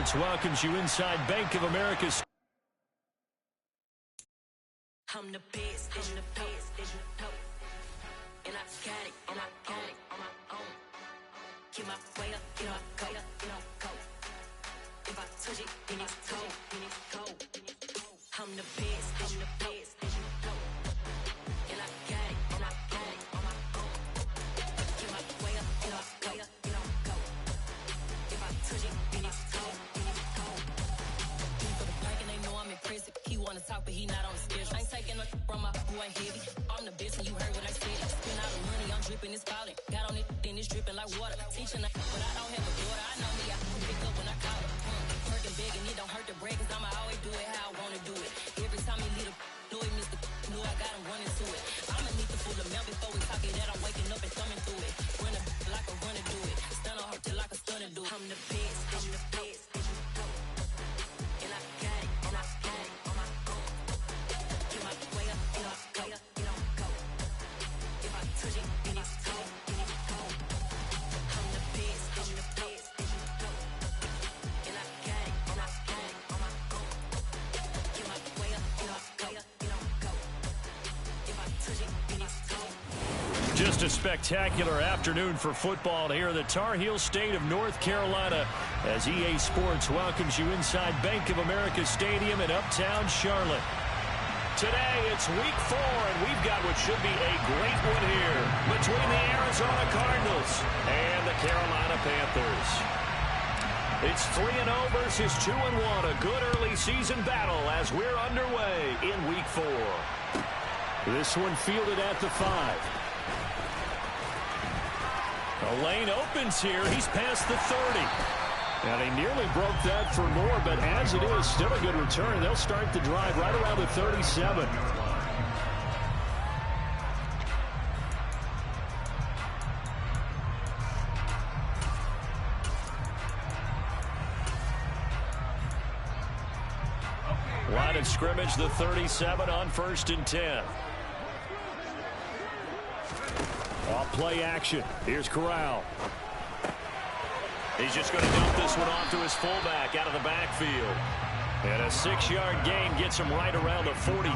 Sports welcomes you inside Bank of America's. I'm the best, I'm the best, and I got it, and I got it on my own. Get my way up, get up, go, go. If I touch it, then it's cold, I'm the best, I'm the best, and I got it, and I got it on my own. Get my way up, get up, go. If I touch it, then it's cold, For the bank and they know I'm impressive. He wanna talk, but he not on the schedule. I ain't taking no from my boy heavy. I'm the best, and you heard what I said. Spend all the money, I'm dripping, it's falling. Got on it, then it's dripping like water. Teaching, but I don't have a daughter. I know me, I can pick up when I call her. Working big, and it don't hurt to break, cause I'ma always do it how I wanna do it. Every time he lead a Louis, Mr. Knew I got him running to it. I'ma need the full amount before we talk it that I'm waking up and thumbing through it. Run a like a runner do it. Stun on her till like a stunner do it. I'm the best, I'm the best, and I got it, and I got it on my own. Get my way up, get up, go. If I touch it, then it's cold, I'm the best, I'm the best, and I got it, and I got it on my own. Get my way up, get up, go. If I touch it, then it's cold. Just a spectacular afternoon for football here in the Tar Heel state of North Carolina as EA Sports welcomes you inside Bank of America Stadium in uptown Charlotte. Today, it's week 4, and we've got what should be a great one here between the Arizona Cardinals and the Carolina Panthers. It's 3-0 versus 2-1, a good early season battle as we're underway in week 4. This one fielded at the 5. The lane opens here. He's past the 30. And he nearly broke that for more, but as it is, still a good return. They'll start the drive right around the 37. Line of scrimmage, the 37 on 1st and 10. Off play action. Here's Corral. He's just going to dump this one off to his fullback out of the backfield. And a 6-yard gain gets him right around the 43.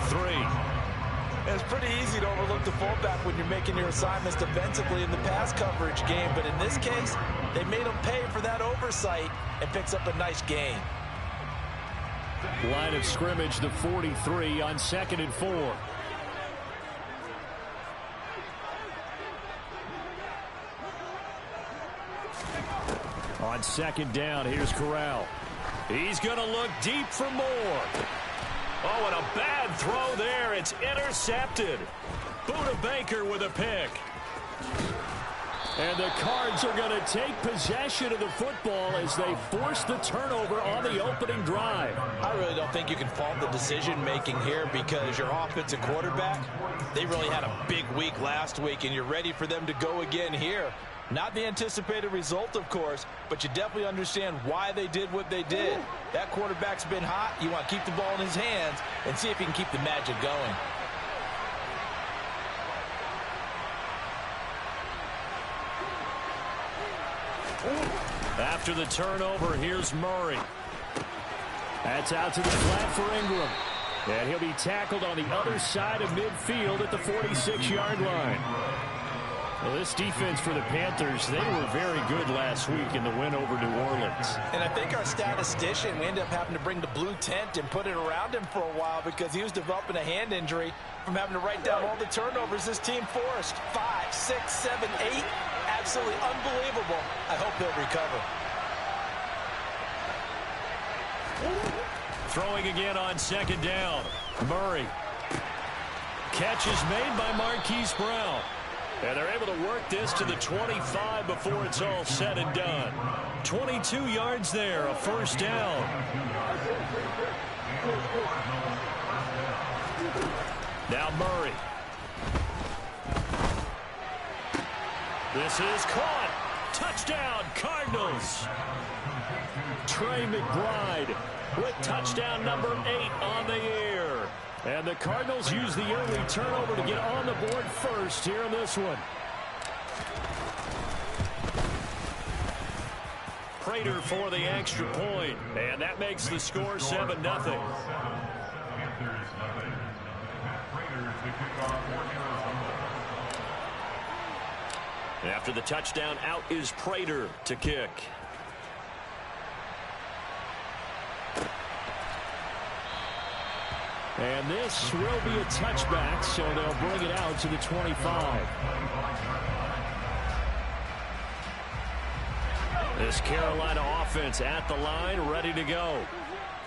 It's pretty easy to overlook the fullback when you're making your assignments defensively in the pass coverage game. But in this case, they made him pay for that oversight and picks up a nice gain. Line of scrimmage, the 43 on 2nd and 4. On 2nd down, here's Corral. He's going to look deep for more. Oh, and a bad throw there. It's intercepted. Buda Baker with a pick. And the Cards are going to take possession of the football as they force the turnover on the opening drive. I really don't think you can fault the decision-making here because your offensive quarterback, they really had a big week last week, and you're ready for them to go again here. Not the anticipated result, of course, but you definitely understand why they did what they did. That quarterback's been hot. You want to keep the ball in his hands and see if he can keep the magic going. After the turnover, here's Murray. That's out to the flat for Ingram. And he'll be tackled on the other side of midfield at the 46-yard line. Well, this defense for the Panthers, they were very good last week in the win over New Orleans. And I think our statistician, we ended up having to bring the blue tent and put it around him for a while because he was developing a hand injury from having to write down all the turnovers this team forced. 5, 6, 7, 8. Absolutely unbelievable. I hope he'll recover. Throwing again on 2nd down. Murray. Catch is made by Marquise Brown. And they're able to work this to the 25 before it's all said and done. 22 yards there, a 1st down. Now Murray. This is caught. Touchdown, Cardinals. Trey McBride with touchdown number 8 on the year. And the Cardinals use the early turnover to get on the board first here in this one. Prater for the extra point. And that makes the score 7-0. After the touchdown, out is Prater to kick. And this will be a touchback, so they'll bring it out to the 25. This Carolina offense at the line, ready to go.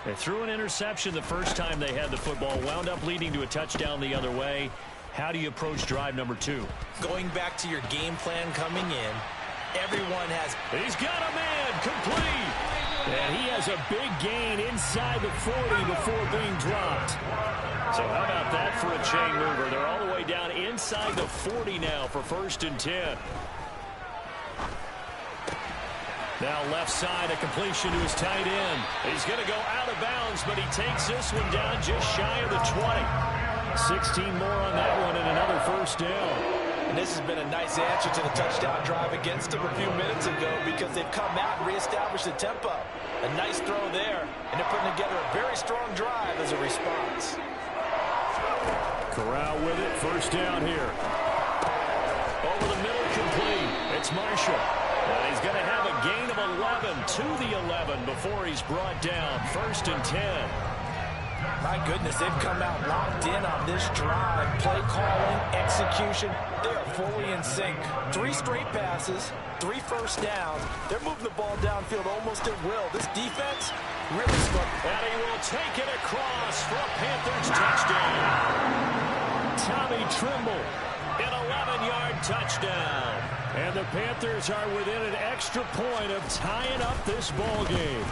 They threw an interception the first time they had the football, wound up leading to a touchdown the other way. How do you approach drive number 2? Going back to your game plan coming in, everyone has... He's got a man, complete. And he has a big gain inside the 40 before being dropped. So how about that for a chain mover? They're all the way down inside the 40 now for 1st and 10. Now left side, a completion to his tight end. He's going to go out of bounds, but he takes this one down just shy of the 20. 16 more on that one and another 1st down. And this has been a nice answer to the touchdown drive against them a few minutes ago because they've come out and reestablished the tempo. A nice throw there, and they're putting together a very strong drive as a response. Corral with it, 1st down here. Over the middle, complete. It's Marshall. And he's going to have a gain of 11 to the 11 before he's brought down. 1st and 10. My goodness, they've come out locked in on this drive. Play calling, execution, they are fully in sync. 3 straight passes, 3 1st downs. They're moving the ball downfield almost at will. This defense really struck. And he will take it across for a Panthers touchdown. Tommy Trimble, an 11-yard touchdown. And the Panthers are within an extra point of tying up this ball game.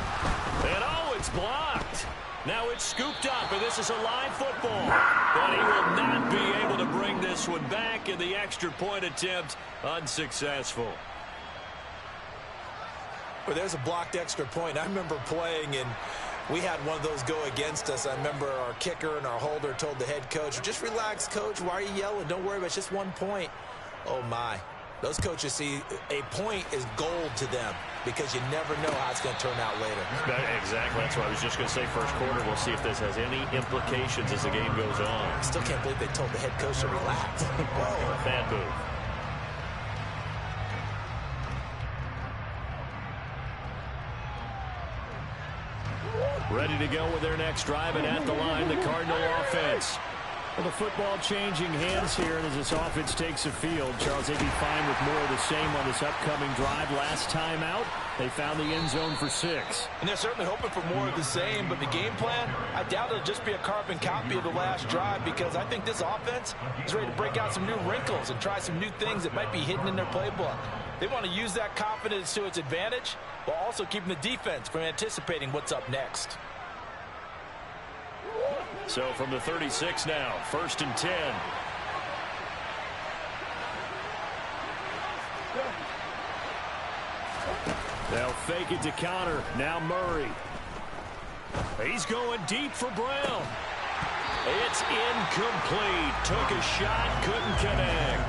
And oh, it's blocked. Now it's scooped up, and this is a live football. But he will not be able to bring this one back, and the extra point attempt unsuccessful. Well, there's a blocked extra point. I remember playing, and we had one of those go against us. I remember our kicker and our holder told the head coach, just relax, coach. Why are you yelling? Don't worry about it. It's just 1 point. Oh, my. Those coaches see a point is gold to them because you never know how it's going to turn out later. Exactly. That's what I was just going to say. 1st quarter, we'll see if this has any implications as the game goes on. I still can't believe they told the head coach to relax. Whoa. Bad move. Ready to go with their next drive, and at the line, the Cardinal offense. Well, the football changing hands here, and as this offense takes the field, Charles, they'd be fine with more of the same on this upcoming drive. Last time out, they found the end zone for 6. And they're certainly hoping for more of the same, but the game plan, I doubt it'll just be a carbon copy of the last drive because I think this offense is ready to break out some new wrinkles and try some new things that might be hidden in their playbook. They want to use that confidence to its advantage while also keeping the defense from anticipating what's up next. So from the 36 now, 1st and 10. They'll fake it to Connor. Now Murray. He's going deep for Brown. It's incomplete. Took a shot, couldn't connect.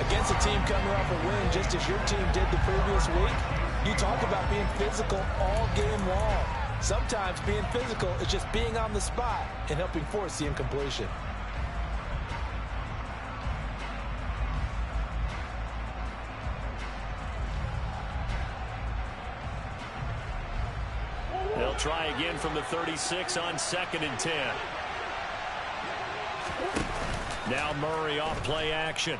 Against a team coming off a win just as your team did the previous week, you talk about being physical all game long. Sometimes being physical is just being on the spot and helping force the incompletion. They'll try again from the 36 on 2nd and 10. Now Murray off play action.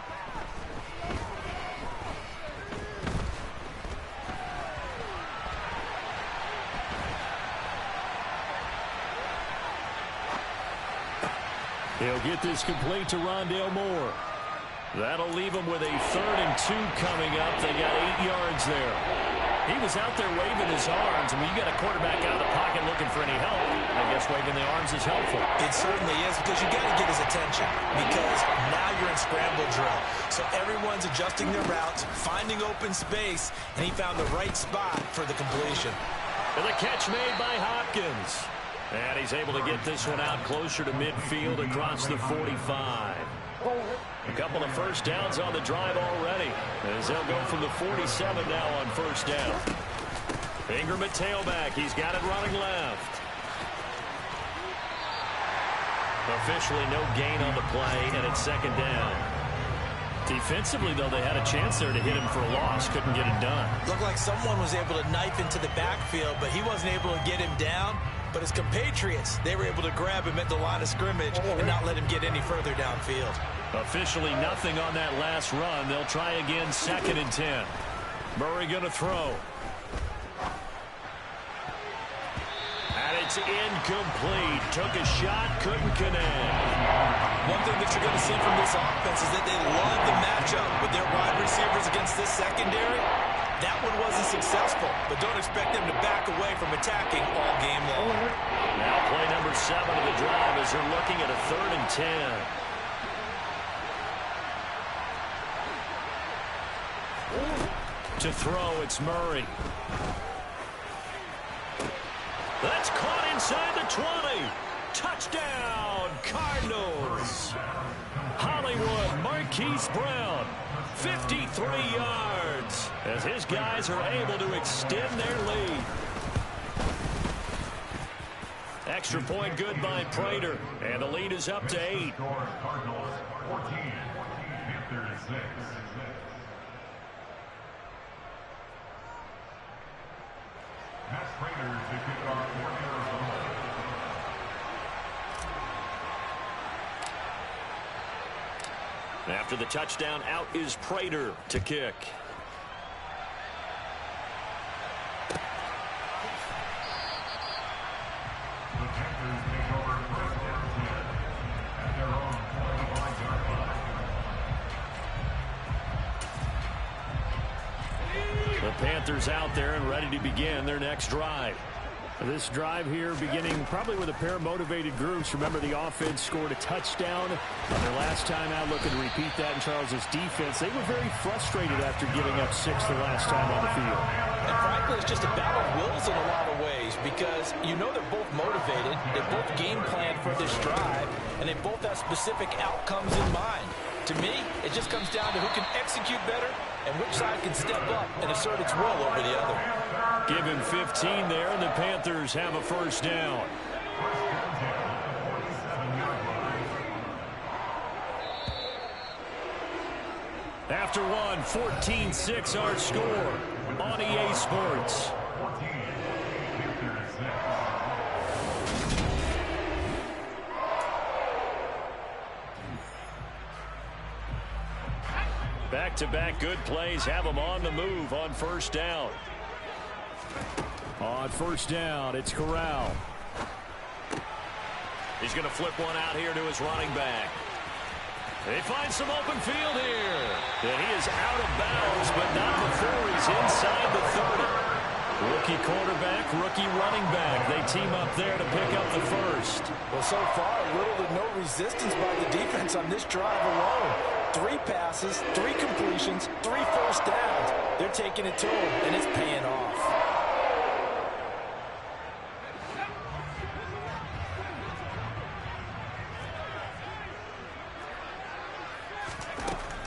He'll get this complete to Rondale Moore. That'll leave him with a 3rd and 2 coming up. They got 8 yards there. He was out there waving his arms. I mean, you got a quarterback out of the pocket looking for any help. I guess waving the arms is helpful. It certainly is because you got to get his attention because now you're in scramble drill. So everyone's adjusting their routes, finding open space, and he found the right spot for the completion. And the catch made by Hopkins. And he's able to get this one out closer to midfield across the 45. A couple of 1st downs on the drive already, as they'll go from the 47 now on 1st down. Ingram at tailback. He's got it running left. Officially no gain on the play, and it's second down. Defensively, though, they had a chance there to hit him for a loss. Couldn't get it done. Looked like someone was able to knife into the backfield, but he wasn't able to get him down. But his compatriots, they were able to grab him at the line of scrimmage and not let him get any further downfield. Officially nothing on that last run. They'll try again, 2nd and 10. Murray going to throw. And it's incomplete. Took a shot, couldn't connect. One thing that you're going to see from this offense is that they love the matchup with their wide receivers against this secondary. That one wasn't successful, but don't expect them to back away from attacking all game long. Now play number 7 of the drive as they're looking at a 3rd and 10. To throw, it's Murray. That's caught inside the 20. Touchdown, Cardinals. Hollywood Marquise Brown, 53 yards, as his guys are able to extend their lead. Extra point good by Prater, and the lead is up to 8. Cardinals 14, Panthers 6. Pass Prater to kick off for Arizona. After the touchdown, out is Prater to kick. The Panthers take over first and 10 at their own 25-yard line. The Panthers out there and ready to begin their next drive. This drive here beginning probably with a pair of motivated groups. Remember, the offense scored a touchdown on their last time out. Looking to repeat that in Charles's defense. They were very frustrated after giving up 6 the last time on the field. And frankly, it's just a battle of wills in a lot of ways because you know they're both motivated. They both game plan for this drive, and they both have specific outcomes in mind. To me, it just comes down to who can execute better and which side can step up and assert its will over the other. Give him 15 there, and the Panthers have a first down. After one, 14-6 our score on EA Sports. Back-to-back good plays have them on the move on first down. On first down, it's Corral. He's going to flip one out here to his running back. They find some open field here. And he is out of bounds, but not before he's inside the 30. Rookie quarterback, rookie running back. They team up there to pick up the first. Well, so far, little to no resistance by the defense on this drive alone. 3 passes, 3 completions, 3 first downs. They're taking it to him, and it's paying off.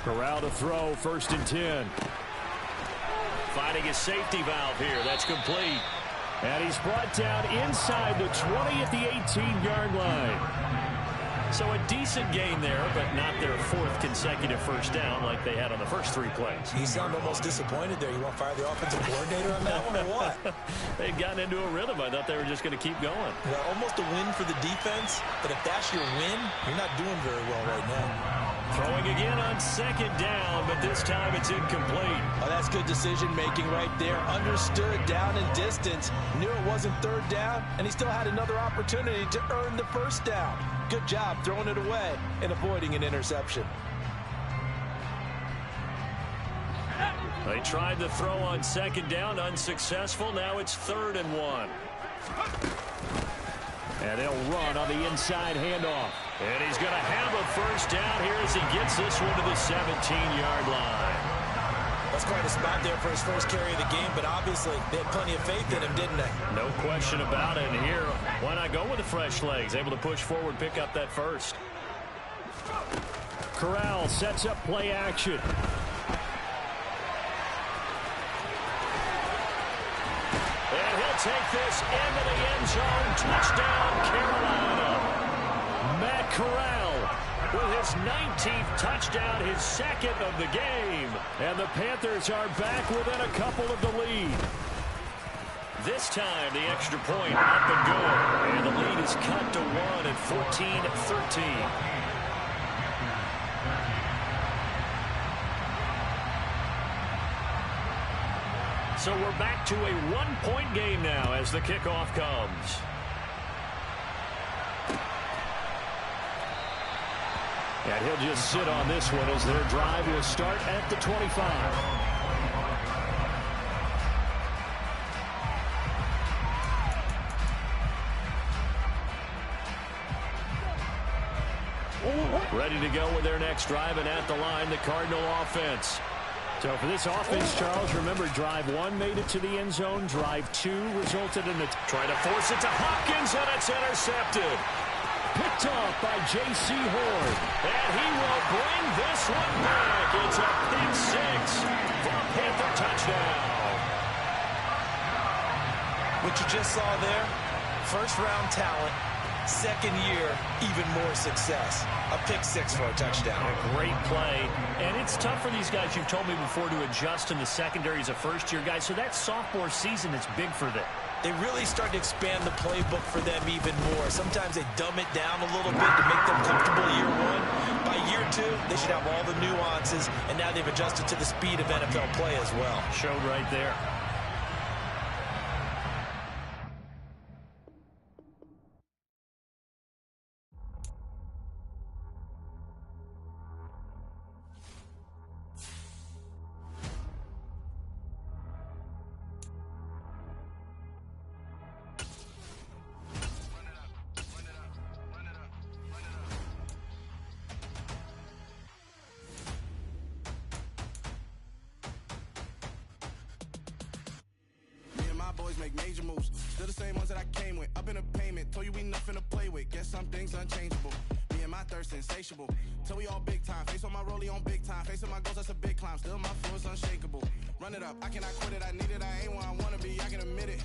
Corral to throw, 1st and 10. Finding his safety valve here. That's complete. And he's brought down inside the 20 at the 18-yard line. So a decent gain there, but not their 4th consecutive first down like they had on the first 3 plays. You sound almost disappointed there. You want to fire the offensive coordinator on that one or what? They'd gotten into a rhythm. I thought they were just going to keep going. Well, almost a win for the defense, but if that's your win, you're not doing very well right now. Throwing again on 2nd down, but this time it's incomplete. Oh, that's good decision-making right there. Understood down and distance. Knew it wasn't 3rd down, and he still had another opportunity to earn the first down. Good job throwing it away and avoiding an interception. They tried to throw on 2nd down, unsuccessful. Now it's 3rd and 1. And they'll run on the inside handoff. And he's going to have a first down here as he gets this one to the 17-yard line. That's quite a spot there for his first carry of the game, but obviously they had plenty of faith in him, didn't they? No question about it. And here, why not go with the fresh legs? Able to push forward, pick up that first. Corral sets up play action. take this into the end zone. Touchdown, Carolina. Matt Corral with his 19th touchdown, his second of the game. And the Panthers are back within a couple of the lead. This time, the extra point up and good. And the lead is cut to 1 at 14-13. So we're back to a one-point game now as the kickoff comes. And he'll just sit on this one as their drive will start at the 25. Ready to go with their next drive, and at the line, the Cardinal offense. So for this offense, Charles, remember, drive 1 made it to the end zone. Drive 2 resulted in the... Trying to force it to Hopkins, and it's intercepted. Picked off by J.C. Horn. And he will bring this one back. It's a pick 6 for a Panther touchdown. What you just saw there, first-round talent, second year, even more success. A pick 6 for a touchdown. A great play. And it's tough for these guys, you've told me before, to adjust in the secondary as a first-year guy. So that sophomore season is big for them. They really start to expand the playbook for them even more. Sometimes they dumb it down a little bit to make them comfortable year 1. By year 2, they should have all the nuances, and now they've adjusted to the speed of NFL play as well. Showed right there. Make major moves, still the same ones that I came with. Up in a payment, told you we nothing to play with. Guess some things unchangeable. Me and my thirst insatiable. Till we all big time. Face on my rollie on big time. Facing my goals, that's a big climb. Still my flow is unshakable. Run it up, I cannot quit it. I need it, I ain't where I wanna be. I can admit it.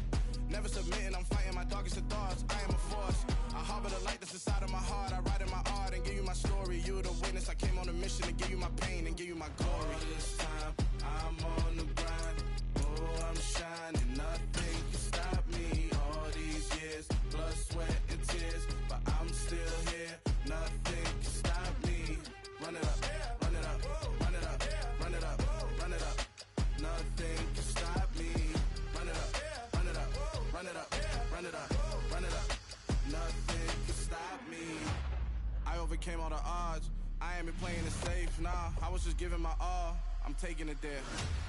Never submitting, I'm fighting my darkest of thoughts. I am a force. I harbor the light that's inside of my heart. I write in my art and give you my story. You the witness. I came on a mission to give you my pain and give you my glory. All this time, I'm on the grind. Oh, I'm shining. Nothing can stop me. All these years, blood, sweat, and tears, but I'm still here. Nothing can stop me. Run it up, run it up, run it up, run it up, run it up. Nothing can stop me. Run it up, run it up, run it up, run it up, run it up. Nothing can stop me. I overcame all the odds. I ain't been playing it safe, nah. I was just giving my all. I'm taking it there.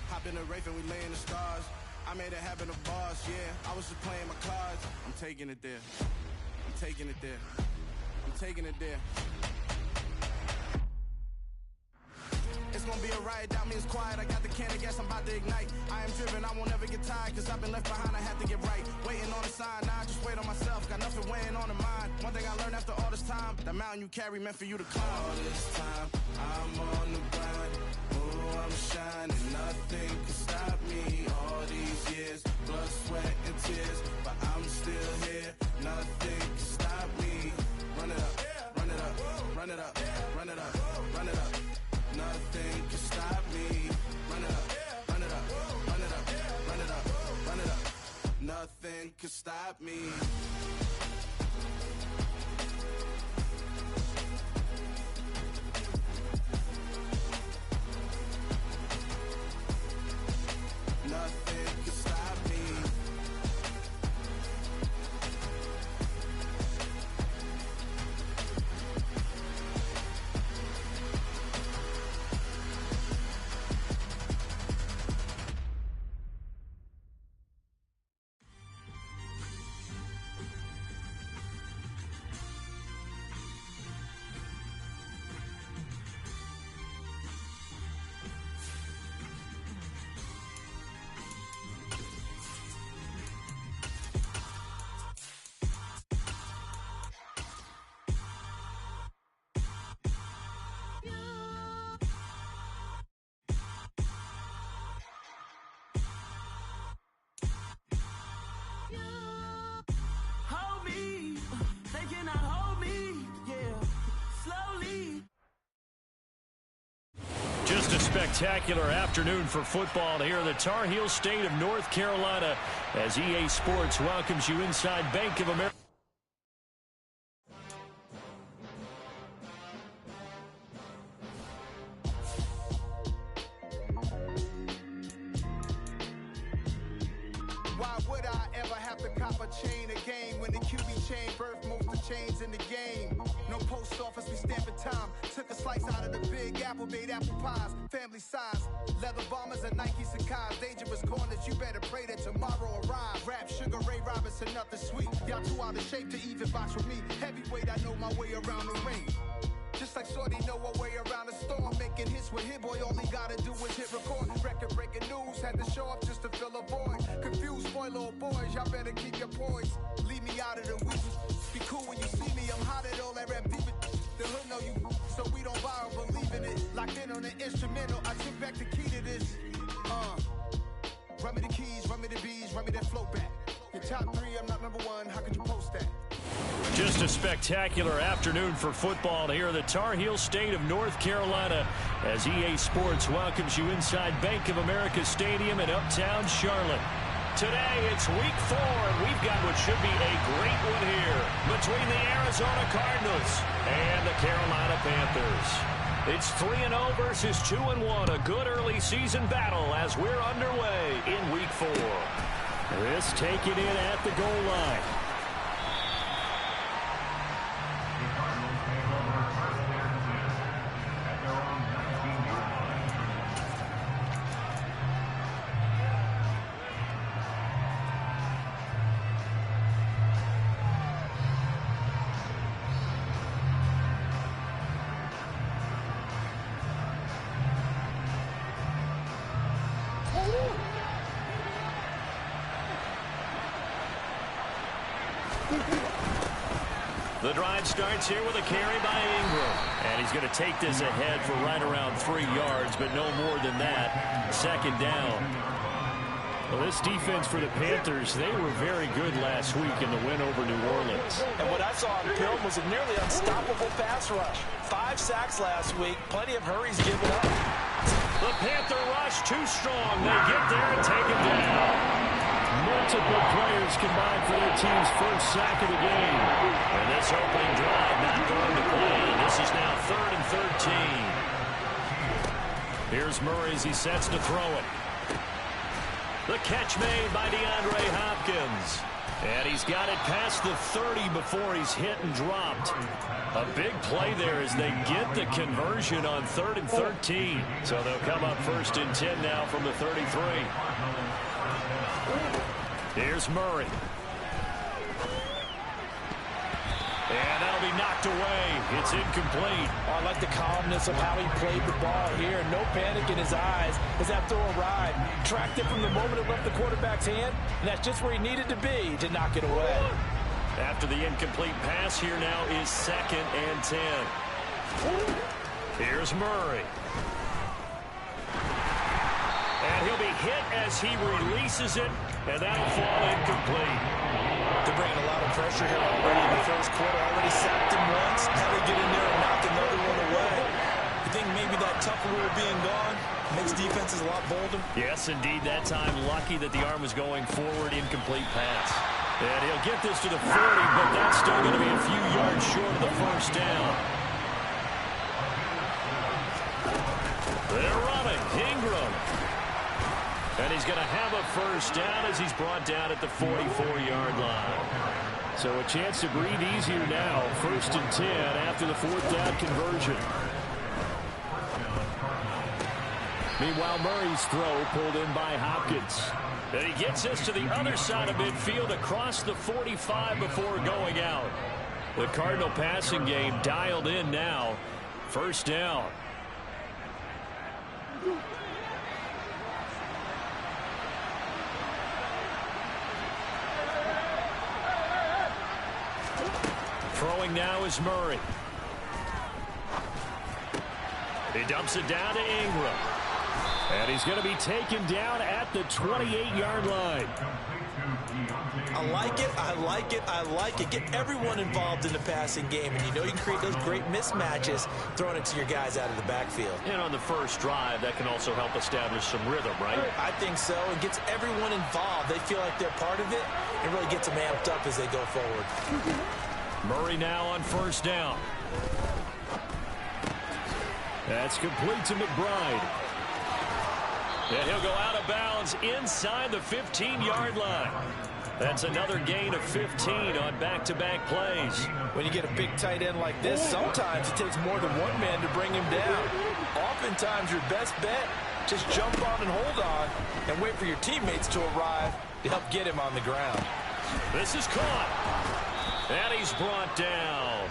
Hop in the Wraith and we lay in the stars. I made it happen to bars, yeah. I was just playing my cards. I'm taking it there. I'm taking it there. I'm taking it there. It's gonna be a riot, doubt me it's quiet. I got the can of gas, I'm about to ignite. I am driven, I won't ever get tired, cause I've been left behind, I have to get right. Waiting on a sign, now I just wait on myself. Got nothing weighing on the mind. One thing I learned after all this time, that mountain you carry meant for you to climb. All this time, I'm on the grind. Oh, I'm shining, nothing can stop me. All these years, blood, sweat, and tears, but I'm still here. Nothing can stop me. Run it up, run it up, run it up, run it up, run it up. Nothing can stop me. Run it up, run it up, run it up, run it up, run it up. Nothing can stop me. Nothing can stop me. spectacular afternoon for football here in the Tar Heel state of North Carolina as EA Sports welcomes you inside Bank of America. Why would I ever have to cop a chain a game when the QB chain birthed most of chains in the game? No post office, we stamping time. Took a slice out of the big apple, made apple pies, family size. Leather bombers and Nike Sacai's. Dangerous corners, you better pray that tomorrow arrives. Rap, Sugar Ray Robinson, nothing sweet. Y'all too out of shape to even box with me. Heavyweight, I know my way around the ring. Just like Shorty know a way around the storm. Making hits with Hit Boy, all he gotta do is hit record. Record-breaking news, had to show up just to fill a void. Confused, spoiled little boys, y'all better keep your poise. Leave me out of the week. Be cool when you see me, I'm hot at all that rap deep. The hood know you, so we don't borrow, believe in it. Locked in on the instrumental, I took back the key to this. Run me the keys, run me the bees, run me that flow back. Your top three, I'm not number one, how could you post that? Just a spectacular afternoon for football here in the Tar Heel state of North Carolina as EA Sports welcomes you inside Bank of America Stadium in uptown Charlotte. Today it's week 4 and we've got what should be a great one here between the Arizona Cardinals and the Carolina Panthers. It's 3-0 versus 2-1, a good early season battle as we're underway in week 4. This taken in at the goal line. The drive starts here with a carry by Ingram. And he's going to take this ahead for right around 3 yards, but no more than that. Second down. Well, this defense for the Panthers, they were very good last week in the win over New Orleans. And what I saw on film was a nearly unstoppable pass rush. 5 sacks last week, plenty of hurries given up. The Panther rush too strong. They get there and take him down. Multiple players combined for their team's first sack of the game. And this opening drive not going to plan. This is now 3rd and 13. Here's Murray as he sets to throw it. The catch made by DeAndre Hopkins. And he's got it past the 30 before he's hit and dropped. A big play there as they get the conversion on 3rd and 13. So they'll come up 1st and 10 now from the 33. Here's Murray. And that'll be knocked away. It's incomplete. Oh, I like the calmness of how he played the ball here. No panic in his eyes as that throw arrived. Tracked it from the moment it left the quarterback's hand, and that's just where he needed to be to knock it away. After the incomplete pass, here now is 2nd and 10. Here's Murray. And he'll be hit as he releases it, and that'll fall incomplete. They're bringing a lot of pressure here already in the first quarter. Already sacked him once. How they get in there and knock another one away. You think maybe that tough rule being gone makes defenses a lot bolder? Yes, indeed. That time, lucky that the arm was going forward. Incomplete pass. And he'll get this to the 40, but that's still going to be a few yards short of the first down. They're running. Ingram. And he's going to have a first down as he's brought down at the 44-yard line. So a chance to breathe easier now. 1st and 10 after the 4th down conversion. Meanwhile, Murray's throw pulled in by Hopkins. And he gets us to the other side of midfield across the 45 before going out. The Cardinal passing game dialed in now. 1st down. Throwing now is Murray. He dumps it down to Ingram. And he's going to be taken down at the 28-yard line. I like it, I like it, I like it. Get everyone involved in the passing game, and you know you can create those great mismatches throwing it to your guys out of the backfield. And on the first drive, that can also help establish some rhythm, right? I think so. It gets everyone involved. They feel like they're part of it, and really gets them amped up as they go forward. Murray now on first down. That's complete to McBride. And he'll go out of bounds inside the 15-yard line. That's another gain of 15 on back-to-back plays. When you get a big tight end like this, sometimes it takes more than one man to bring him down. Oftentimes, your best bet, just jump on and hold on and wait for your teammates to arrive to help get him on the ground. This is caught. And he's brought down.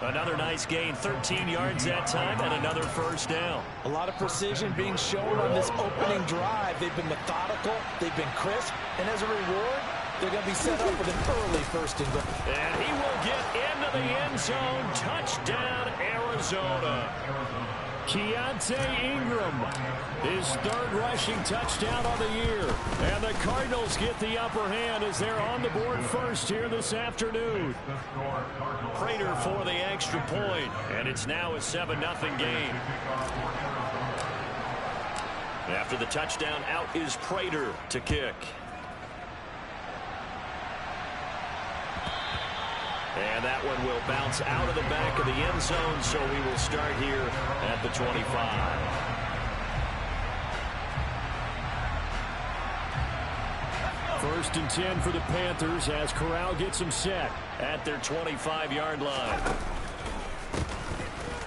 Another nice gain, 13 yards that time, and another first down. A lot of precision being shown on this opening drive. They've been methodical, they've been crisp, and as a reward, they're going to be set up with an early first and goal. And he will get into the end zone. Touchdown, Arizona. Keontae Ingram, his third rushing touchdown on the year. And the Cardinals get the upper hand as they're on the board first here this afternoon. Prater for the extra point, and it's now a 7-0 game. After the touchdown, out is Prater to kick. And that one will bounce out of the back of the end zone, so we will start here at the 25. First and 10 for the Panthers as Corral gets them set at their 25-yard line.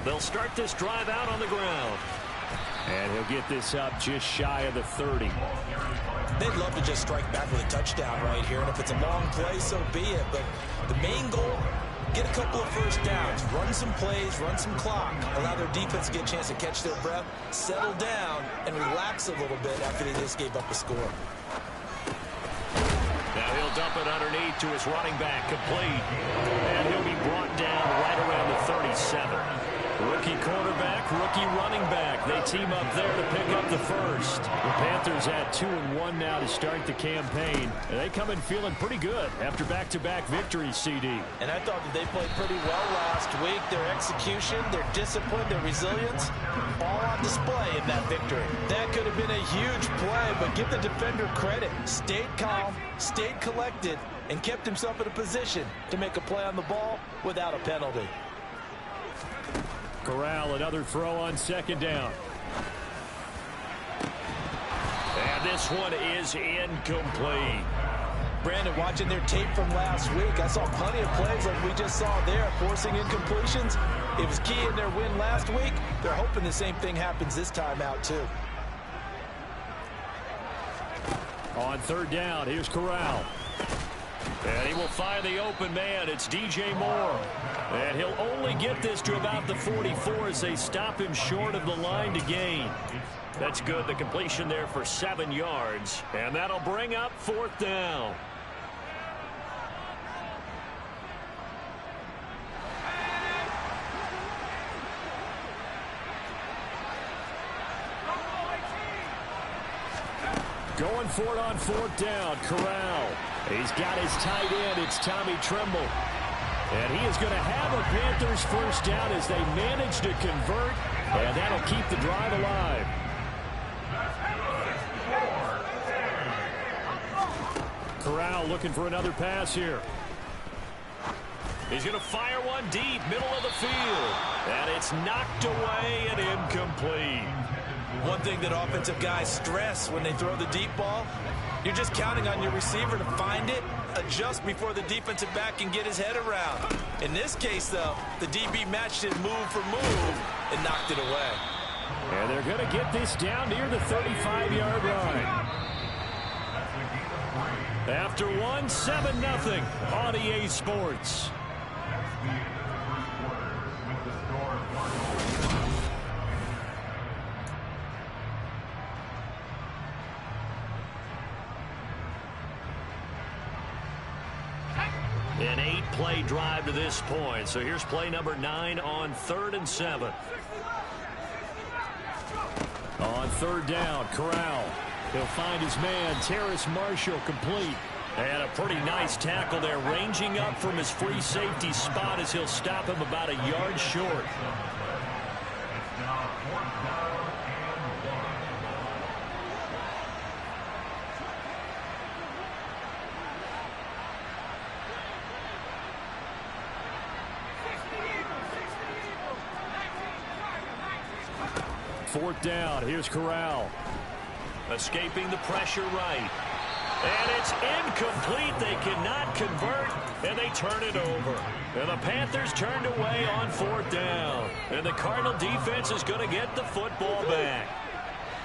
They'll start this drive out on the ground. And he'll get this up just shy of the 30. They'd love to just strike back with a touchdown right here, and if it's a long play, so be it. But the main goal, get a couple of first downs, run some plays, run some clock, allow their defense to get a chance to catch their breath, settle down, and relax a little bit after they just gave up a score. Now he'll dump it underneath to his running back, complete. And he'll be brought down right around the 37. Rookie quarterback, rookie running back. They team up there to pick up the first. The Panthers at 2-1 now to start the campaign. And they come in feeling pretty good after back-to-back victories, CD. And I thought that they played pretty well last week. Their execution, their discipline, their resilience, all on display in that victory. That could have been a huge play, but give the defender credit. Stayed calm, stayed collected, and kept himself in a position to make a play on the ball without a penalty. Corral, another throw on second down. And this one is incomplete. Brandon, watching their tape from last week, I saw plenty of plays like we just saw there, forcing incompletions. It was key in their win last week. They're hoping the same thing happens this time out, too. On third down, here's Corral. And he will find the open man. It's DJ Moore. And he'll only get this to about the 44 as they stop him short of the line to gain. That's good. The completion there for 7 yards. And that'll bring up fourth down. Going for it on fourth down, Corral. He's got his tight end. It's Tommy Tremble. And he is going to have a Panthers first down as they manage to convert. And that'll keep the drive alive. Corral looking for another pass here. He's going to fire one deep, middle of the field. And it's knocked away and incomplete. One thing that offensive guys stress when they throw the deep ball, you're just counting on your receiver to find it, adjust before the defensive back can get his head around. In this case, though, the DB matched it move for move and knocked it away. And they're going to get this down near the 35-yard line. After one, 7-0 on EA Sports. An 8-play drive to this point. So here's play number 9 on 3rd and 7. On third down, Corral. He'll find his man, Terrace Marshall, complete. And a pretty nice tackle there, ranging up from his free safety spot as he'll stop him about a yard short. It's now 4th down and 1. Fourth down. Here's Corral. Escaping the pressure right. And it's incomplete. They cannot convert, and they turn it over. And the Panthers turned away on 4th down. And the Cardinal defense is going to get the football back.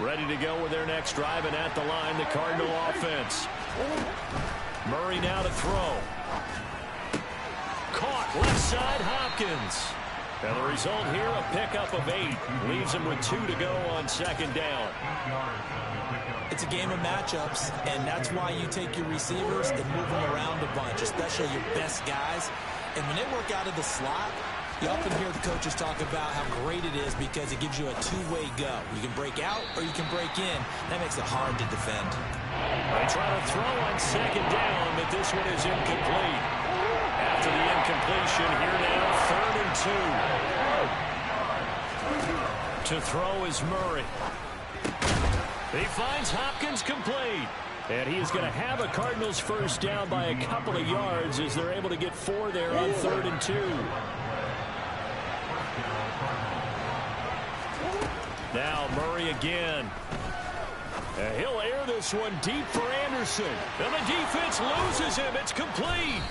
Ready to go with their next drive, and at the line, the Cardinal offense. Murray now to throw. Caught left side, Hopkins. And the result here, a pickup of 8. Leaves him with 2 to go on 2nd down. It's a game of matchups, and that's why you take your receivers and move them around a bunch, especially your best guys. And when they work out of the slot, you often hear the coaches talk about how great it is because it gives you a two-way go. You can break out or you can break in. That makes it hard to defend. They try to throw on 2nd down, but this one is incomplete. After the incompletion, here now, 3rd and 2. To throw is Murray. He finds Hopkins complete. And he is going to have a Cardinals first down by a couple of yards as they're able to get 4 there on 3rd and 2. Now Murray again. And he'll air this one deep for Anderson. And the defense loses him. It's complete.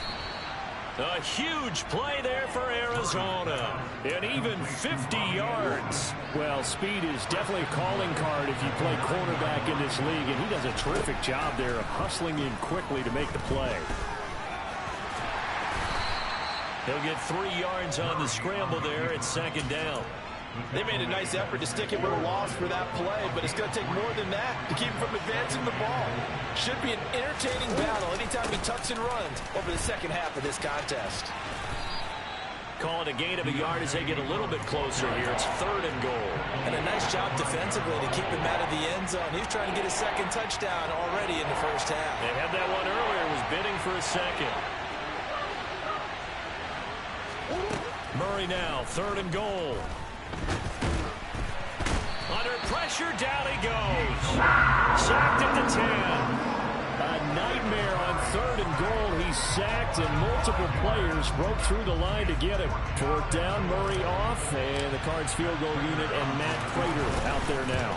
A huge play there for Arizona. And even 50 yards. Well, speed is definitely a calling card if you play cornerback in this league, and he does a terrific job there of hustling in quickly to make the play. He'll get 3 yards on the scramble there at 2nd down. They made a nice effort to stick it with a loss for that play, but it's going to take more than that to keep him from advancing the ball. Should be an entertaining battle anytime he tucks and runs over the second half of this contest. Call it a gain of a yard as they get a little bit closer here. It's 3rd and goal. And a nice job defensively to keep him out of the end zone. He was trying to get his second touchdown already in the first half. They had that one earlier, was bidding for a second. Murray now, 3rd and goal. Under pressure, down he goes. Sacked at the 10. A nightmare on 3rd and goal. He's sacked, and multiple players broke through the line to get him. 4th down, Murray off, and the Cards field goal unit and Matt Prater out there now.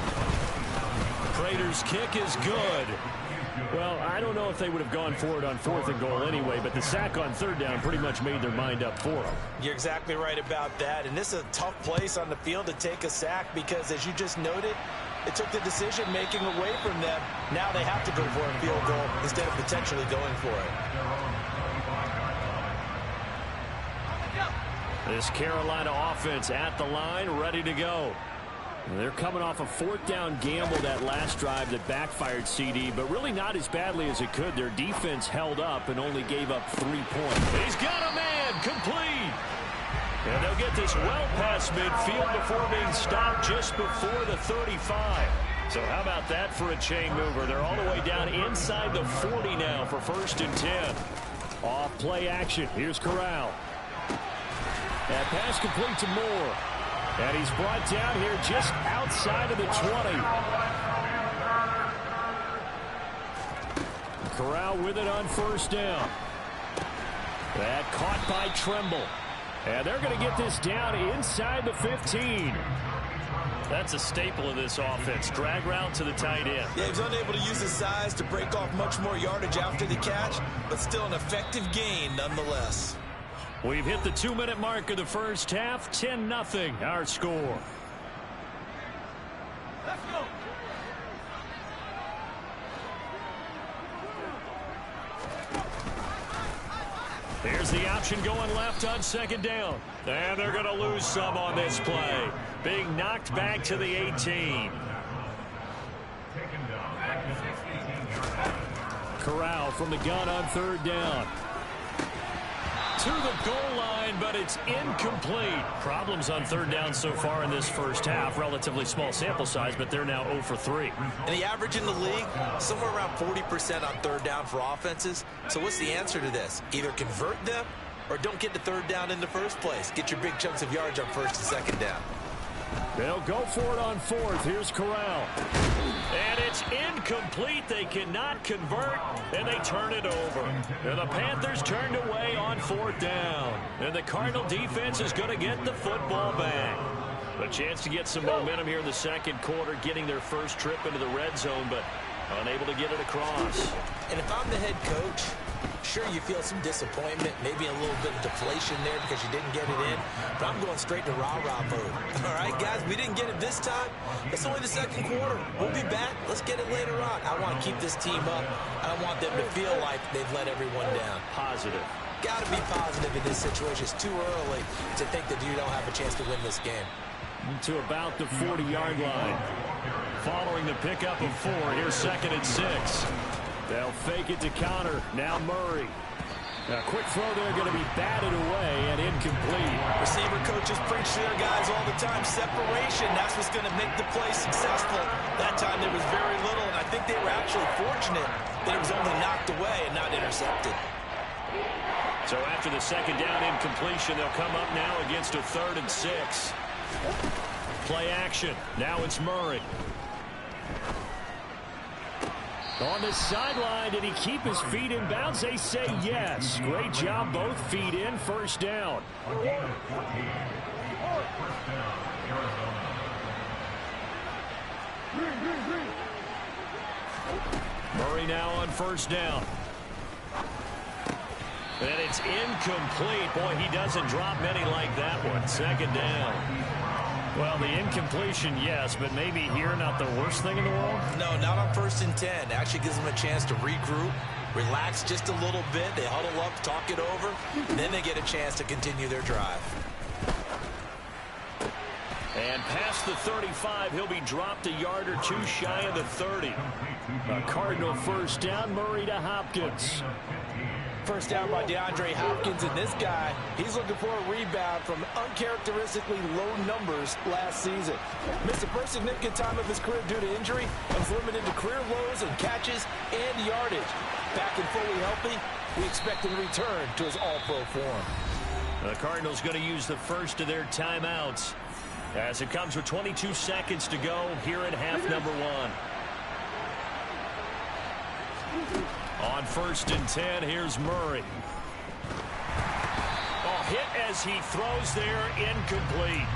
Prater's kick is good. Well, I don't know if they would have gone for it on 4th and goal anyway, but the sack on 3rd down pretty much made their mind up for them. You're exactly right about that, and this is a tough place on the field to take a sack because, as you just noted, it took the decision-making away from them. Now they have to go for a field goal instead of potentially going for it. This Carolina offense at the line, ready to go. They're coming off a 4th down gamble that last drive that backfired, CD, but really not as badly as it could. Their defense held up and only gave up 3 points. He's got a man, complete. And they'll get this well past midfield before being stopped just before the 35. So how about that for a chain mover? They're all the way down inside the 40 now for 1st and 10. Off play action. Here's Corral. That pass complete to Moore. And he's brought down here just outside of the 20. Corral with it on 1st down. That caught by Tremble. And they're going to get this down inside the 15. That's a staple of this offense. Drag route to the tight end. Yeah, he was unable to use his size to break off much more yardage after the catch, but still an effective gain nonetheless. We've hit the 2-minute mark of the first half. 10-0 our score. Let's go. Here's the option going left on 2nd down. And they're going to lose some on this play. Being knocked back to the 18. Corral from the gun on 3rd down. to the goal line, but it's incomplete. Problems on third down so far in this first half. Relatively small sample size, but they're now 0 for 3. And the average in the league, somewhere around 40% on third down for offenses. So what's the answer to this? Either convert them or don't get to third down in the first place. Get your big chunks of yards on first and second down. They'll go for it on fourth. Here's Corral. And it's incomplete. They cannot convert, and they turn it over. And the Panthers turned away on fourth down. And the Cardinal defense is going to get the football back. A chance to get some momentum here in the second quarter, getting their first trip into the red zone, but unable to get it across. And if I'm the head coach, sure, you feel some disappointment, maybe a little bit of deflation there because you didn't get it in, but I'm going straight to rah-rah mode. All right, guys, we didn't get it this time. It's only the second quarter. We'll be back. Let's get it later on. I want to keep this team up. I don't want them to feel like they've let everyone down. Positive. Got to be positive in this situation. It's too early to think that you don't have a chance to win this game. To about the 40-yard line. Following the pickup of 4, here's 2nd and 6. They'll fake it to counter. Now Murray. A quick throw there going to be batted away and incomplete. Receiver coaches preach to their guys all the time. Separation, that's what's going to make the play successful. That time there was very little, and I think they were actually fortunate that it was only knocked away and not intercepted. So after the second down incompletion, they'll come up now against a 3rd and 6. Play action. Now it's Murray. On the sideline, did he keep his feet in bounds? They say yes. Great job, both feet in, first down. Murray now on first down. And it's incomplete. Boy, he doesn't drop many like that one. Second down. Well, the incompletion, yes, but maybe here not the worst thing in the world? No, not on 1st and 10. Actually gives them a chance to regroup, relax just a little bit. They huddle up, talk it over, and then they get a chance to continue their drive. And past the 35, he'll be dropped a yard or two shy of the 30. A Cardinal first down, Murray to Hopkins. First down by DeAndre Hopkins, and this guy, he's looking for a rebound from uncharacteristically low numbers last season. Missed the first significant time of his career due to injury and was limited to career lows in catches and yardage. Back and fully healthy, we expect him to return to his all-pro form. The Cardinals going to use the first of their timeouts as it comes with 22 seconds to go here in half number 1. On 1st and 10, here's Murray. Oh, hit as he throws there, incomplete.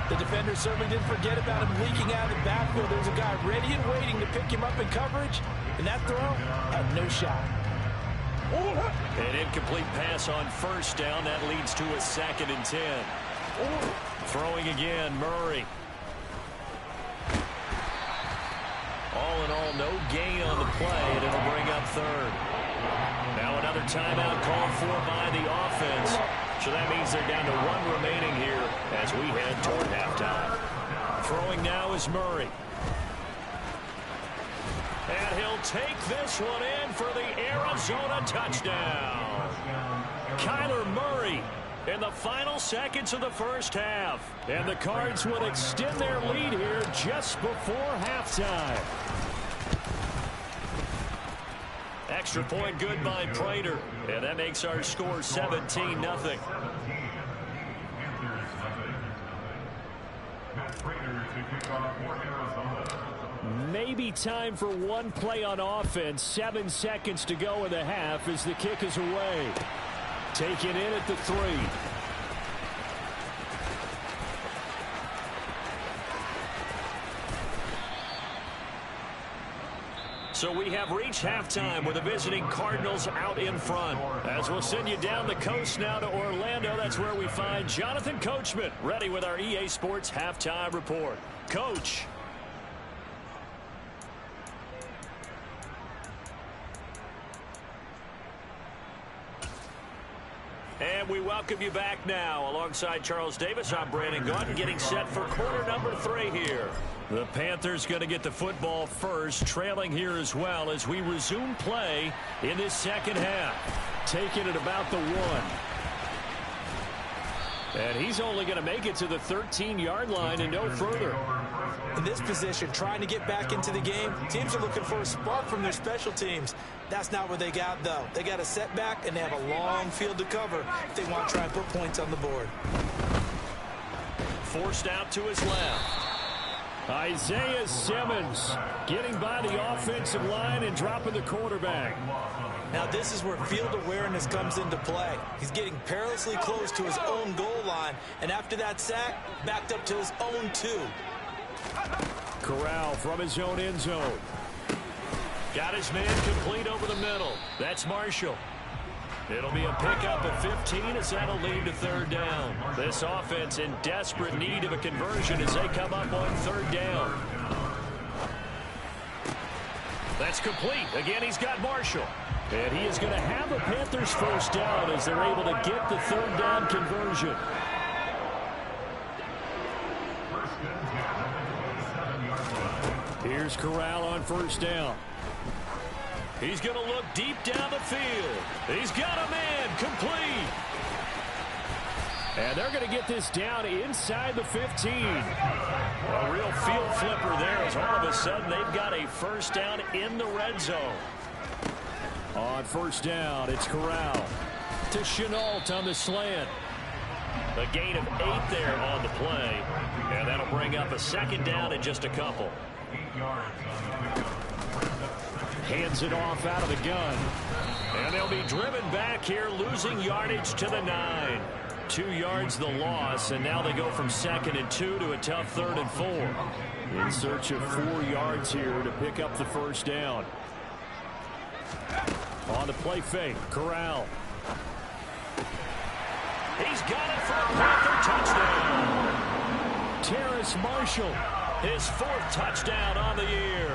The defender certainly didn't forget about him leaking out of the backfield. There's a guy ready and waiting to pick him up in coverage, and that throw had no shot. An incomplete pass on first down. That leads to a 2nd and 10. Throwing again, Murray. All in all, no gain on the play, and it'll bring up 3rd. Now another timeout called for by the offense. So that means they're down to 1 remaining here as we head toward halftime. Throwing now is Murray. And he'll take this one in for the Arizona touchdown. Kyler Murray in the final seconds of the first half. And the Cards would extend their lead here just before halftime. Extra point good by Prater. And that makes our score 17-0. Maybe time for one play on offense. 7 seconds to go in the half as the kick is away. Taken in at the 3. So we have reached halftime with the visiting Cardinals out in front. As we'll send you down the coast now to Orlando, that's where we find Jonathan Coachman ready with our EA Sports halftime report. Coach. And we welcome you back now. Alongside Charles Davis, I'm Brandon Gaudin, getting set for quarter number 3 here. The Panthers going to get the football first, trailing here as well as we resume play in this second half. Taking it about the 1. And he's only going to make it to the 13-yard line and no further. In this position, trying to get back into the game, teams are looking for a spark from their special teams. That's not what they got, though. They got a setback, and they have a long field to cover if they want to try and put points on the board. Forced out to his left. Isaiah Simmons getting by the offensive line and dropping the quarterback. Now this is where field awareness comes into play. He's getting perilously close to his own goal line, and after that sack, backed up to his own 2. Corral from his own end zone. Got his man complete over the middle. That's Marshall. It'll be a pickup of 15 as that'll lead to third down. This offense in desperate need of a conversion as they come up on third down. That's complete. Again, he's got Marshall. And he is going to have a Panthers first down as they're able to get the third down conversion. Here's Corral on first down. He's going to look deep down the field. He's got a man complete. And they're going to get this down inside the 15. A real field flipper there as all of a sudden they've got a first down in the red zone. On first down, it's Corral to Chenault on the slant. A gain of 8 there on the play. And that'll bring up a second down in just a couple. Hands it off out of the gun. And they'll be driven back here, losing yardage to the 9. 2 yards the loss, and now they go from 2nd and 2 to a tough 3rd and 4. In search of 4 yards here to pick up the first down. On the play fake, Corral. He's got it for a Panther touchdown. Terrace Marshall, his 4th touchdown on the year.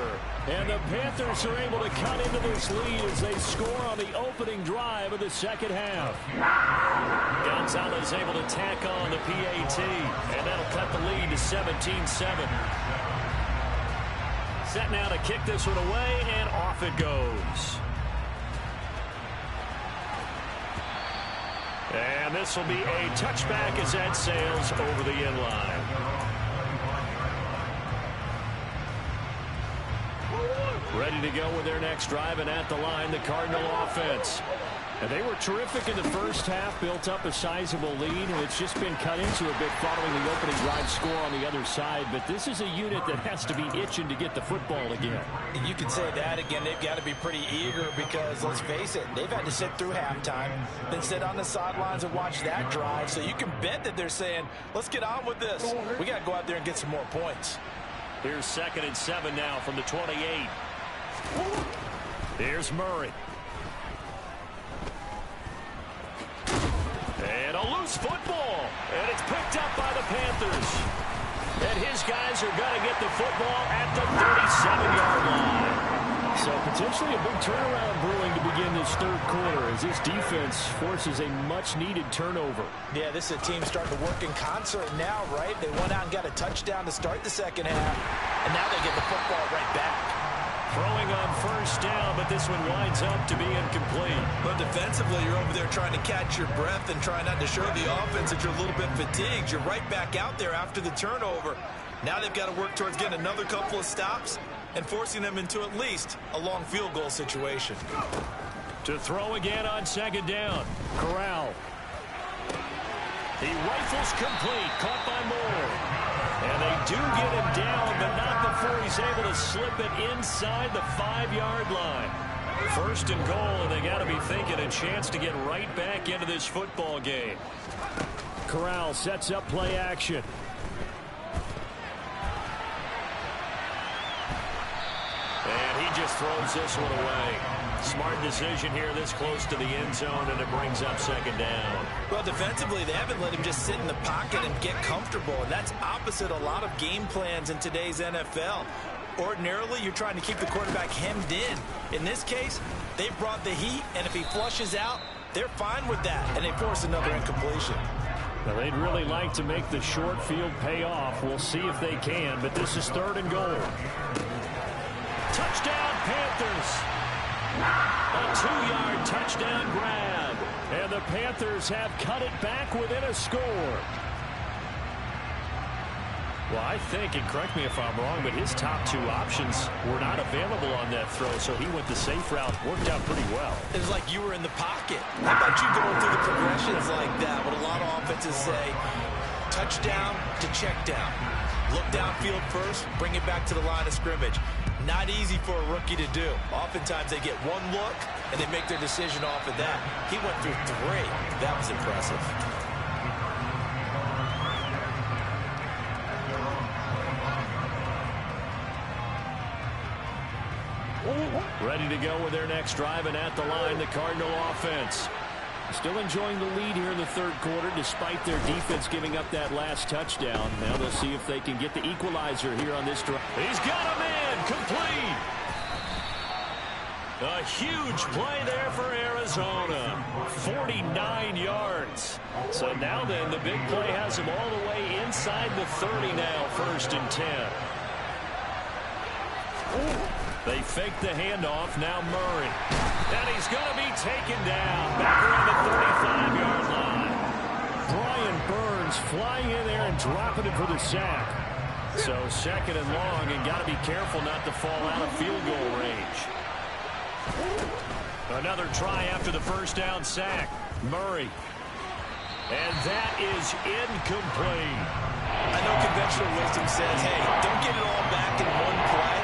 And the Panthers are able to cut into this lead as they score on the opening drive of the second half. Gonzalez able to tack on the PAT, and that'll cut the lead to 17-7. Set now to kick this one away, and off it goes. And this will be a touchback as that sails over the end line. Ready to go with their next drive, and at the line, the Cardinal offense. And they were terrific in the first half, built up a sizable lead, and it's just been cut into a bit following the opening drive score on the other side. But this is a unit that has to be itching to get the football again. You can say that again. They've got to be pretty eager because, let's face it, they've had to sit through halftime, then sit on the sidelines and watch that drive. So you can bet that they're saying, let's get on with this. We got to go out there and get some more points. Here's 2nd and 7 now from the 28. Here's Murray. And a loose football. And it's picked up by the Panthers. And his guys are going to get the football at the 37-yard line. So potentially a big turnaround brewing to begin this third quarter as this defense forces a much-needed turnover. Yeah, this is a team starting to work in concert now, right? They went out and got a touchdown to start the second half, and now they get the football right back. Throwing on first down, but this one winds up to be incomplete. But defensively, you're over there trying to catch your breath and try not to show the offense that you're a little bit fatigued. You're right back out there after the turnover. Now they've got to work towards getting another couple of stops and forcing them into at least a long field goal situation. To throw again on second down. Corral. He rifles complete, caught by Moore. And they do get him down, but not before he's able to slip it inside the 5-yard line. 1st and goal, and they got to be thinking a chance to get right back into this football game. Corral sets up play action. And he just throws this one away. Smart decision here this close to the end zone, and it brings up second down. Well, defensively, they haven't let him just sit in the pocket and get comfortable, and that's opposite a lot of game plans in today's NFL. Ordinarily, you're trying to keep the quarterback hemmed in. In this case, they brought the heat, and if he flushes out, they're fine with that, and they force another incompletion. Now, they'd really like to make the short field pay off. We'll see if they can, but this is 3rd and goal. Touchdown, Panthers! A 2-yard touchdown grab. And the Panthers have cut it back within a score. Well, I think, and correct me if I'm wrong, but his top two options were not available on that throw, so he went the safe route. Worked out pretty well. It was like you were in the pocket. How about you going through the progressions like that? What a lot of offenses say, touchdown to check down. Look downfield first, bring it back to the line of scrimmage. Not easy for a rookie to do. Oftentimes they get one look, and they make their decision off of that. He went through three. That was impressive. Ready to go with their next drive, and at the line, the Cardinal offense. Still enjoying the lead here in the third quarter, despite their defense giving up that last touchdown. Now they'll see if they can get the equalizer here on this drive. He's got a man, complete. A huge play there for Arizona. 49 yards. So now then, the big play has him all the way inside the 30 now, 1st and 10. They fake the handoff. Now Murray. And he's going to be taken down. Back around the 35-yard line. Brian Burns flying in there and dropping it for the sack. So 2nd and long, and got to be careful not to fall out of field goal range. Another try after the first down sack. Murray. And that is incomplete. I know conventional wisdom says, hey, don't get it all back in one play.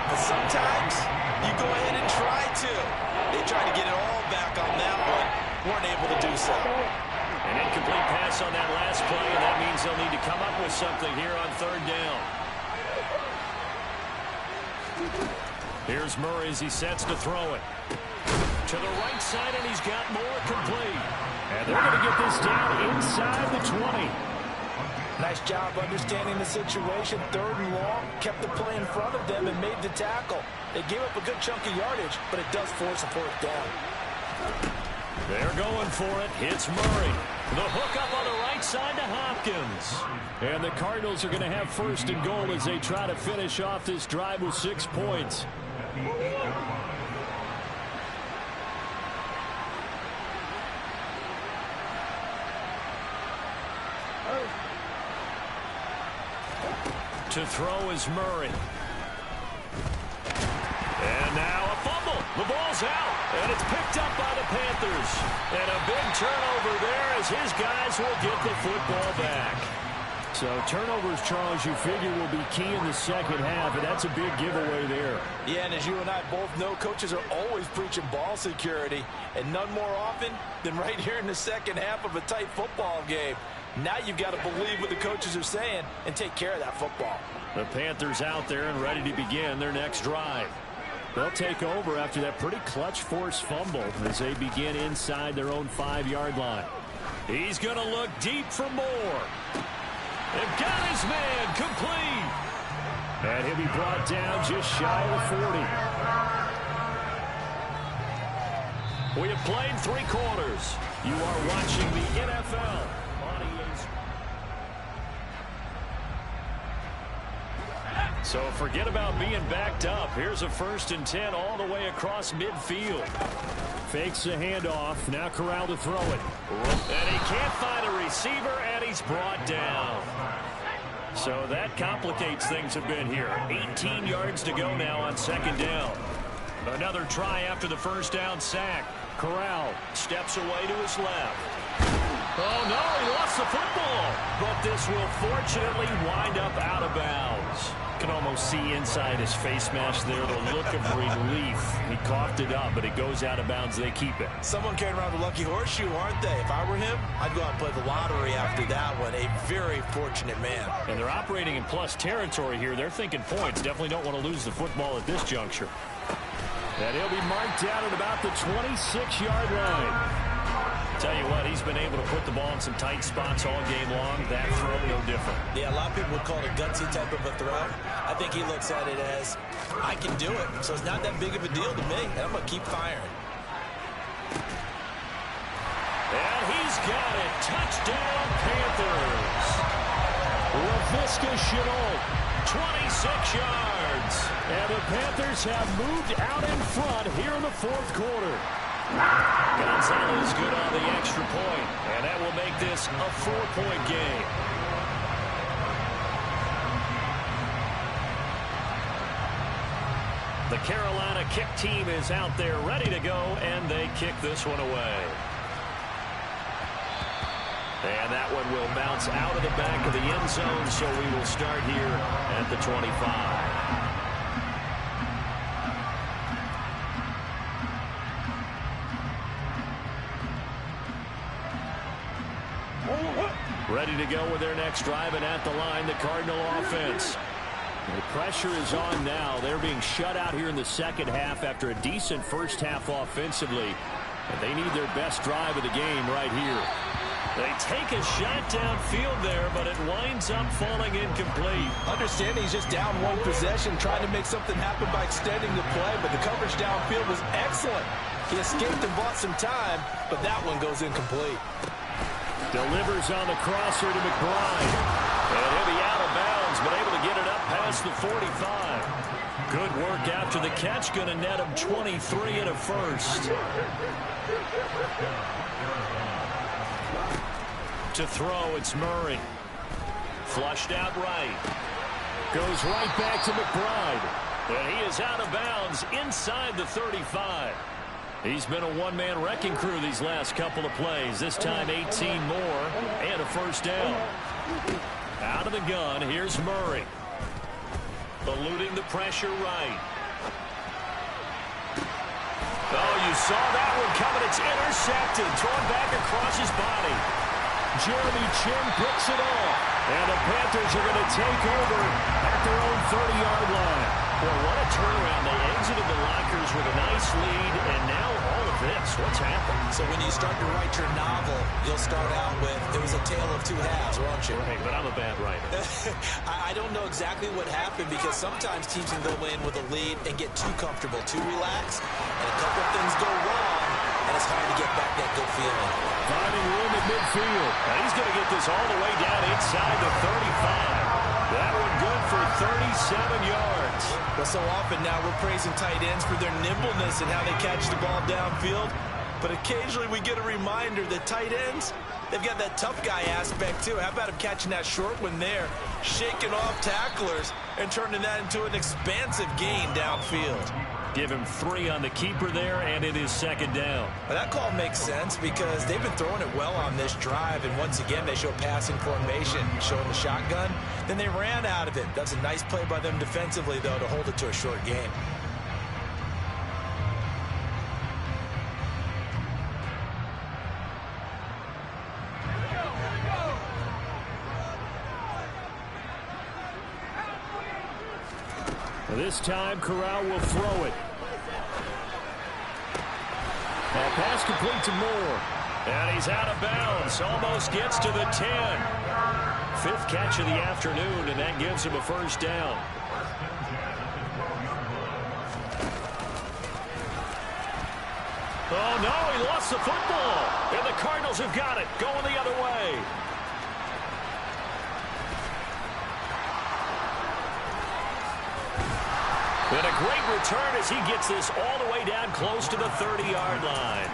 But sometimes you go ahead and try to. They tried to get it all back on that one. Weren't able to do so. An incomplete pass on that last play, and that means they'll need to come up with something here on 3rd down. Here's Murray as he sets to throw it. To the right side, and he's got more, complete. And they're going to get this down inside the 20. Nice job understanding the situation. 3rd and long, kept the play in front of them and made the tackle. They gave up a good chunk of yardage, but it does force a 4th down. They're going for it. It's Murray. The hook up on the right side to Hopkins. And the Cardinals are going to have 1st and goal as they try to finish off this drive with 6 points. To throw is Murray. And now a fumble. The ball's out, and it's picked up by the Panthers. And a big turnover there as his guys will get the football back. So turnovers, Charles, you figure will be key in the second half, and that's a big giveaway there. Yeah, and as you and I both know, coaches are always preaching ball security, and none more often than right here in the second half of a tight football game. Now you've got to believe what the coaches are saying and take care of that football. The Panthers out there and ready to begin their next drive. They'll take over after that pretty clutch forced fumble as they begin inside their own 5-yard line. He's going to look deep for more. They've got his man, complete. And he'll be brought down just shy of the 40. We have played 3 quarters. You are watching the NFL. So forget about being backed up. Here's a 1st and 10 all the way across midfield. Fakes the handoff. Now Corral to throw it. And he can't find a receiver, and he's brought down. So that complicates things a bit here. 18 yards to go now on 2nd down. Another try after the first down sack. Corral steps away to his left. Oh, no, he lost the football. But this will fortunately wind up out of bounds. Can almost see inside his face mask there the look of relief. He coughed it up, but it goes out of bounds. They keep it. Someone carrying around the lucky horseshoe, aren't they? If I were him, I'd go out and play the lottery after that one. A very fortunate man. And they're operating in plus territory here. They're thinking points. Definitely don't want to lose the football at this juncture. And he'll be marked out at about the 26-yard line. Tell you what, he's been able to put the ball in some tight spots all game long. That throw, no different. Yeah, a lot of people would call it a gutsy type of a throw. I think he looks at it as, I can do it, so it's not that big of a deal to me, and I'm going to keep firing. And he's got it. Touchdown, Panthers. LaVisca Chenault, 26 yards. And the Panthers have moved out in front here in the 4th quarter. Gonzalez good on the extra point, and that will make this a 4-point game. The Carolina kick team is out there ready to go, and they kick this one away. And that one will bounce out of the back of the end zone, so we will start here at the 25. Ready to go with their next drive, and at the line, the Cardinal offense. The pressure is on now. They're being shut out here in the second half after a decent first half offensively. And they need their best drive of the game right here. They take a shot downfield there, but it winds up falling incomplete. Understanding he's just down one possession, trying to make something happen by extending the play, but the coverage downfield was excellent. He escaped and bought some time, but that one goes incomplete. Delivers on the crosser to McBride. And he'll be out of bounds, but able to get it up past the 45. Good work after the catch. Going to net him 23 and a first. To throw, it's Murray. Flushed out right. Goes right back to McBride. And he is out of bounds inside the 35. He's been a one-man wrecking crew these last couple of plays. This time 18 more and a first down. Out of the gun, here's Murray. Eluding the pressure right. Oh, you saw that one coming. It's intercepted. Thrown back across his body. Jeremy Chin picks it off. And the Panthers are going to take over at their own 30-yard line. Well, what a turnaround. They exited the lockers with a nice lead, and now all of this. What's happened? So when you start to write your novel, you'll start out with, it was a tale of two halves, won't you? Right, but I'm a bad writer. I don't know exactly what happened, because sometimes teams can go in with a lead and get too comfortable, too relaxed, and a couple of things go wrong, and it's hard to get back that good feeling. Finding room at midfield. And he's going to get this all the way down inside the 35. That one good for 37 yards. Well, so often now we're praising tight ends for their nimbleness and how they catch the ball downfield. But occasionally we get a reminder that tight ends, they've got that tough guy aspect too. How about him catching that short one there, shaking off tacklers, and turning that into an expansive gain downfield. Give him 3 on the keeper there, and it is second down. Well, that call makes sense because they've been throwing it well on this drive, and once again they show passing formation, showing the shotgun. Then they ran out of it. That's a nice play by them defensively, though, to hold it to a short game. This time, Corral will throw it. That pass complete to Moore. And he's out of bounds. Almost gets to the 10. 5th catch of the afternoon, and that gives him a first down. Oh, no, he lost the football. And the Cardinals have got it, going the other way. And a great return as he gets this all the way down close to the 30-yard line.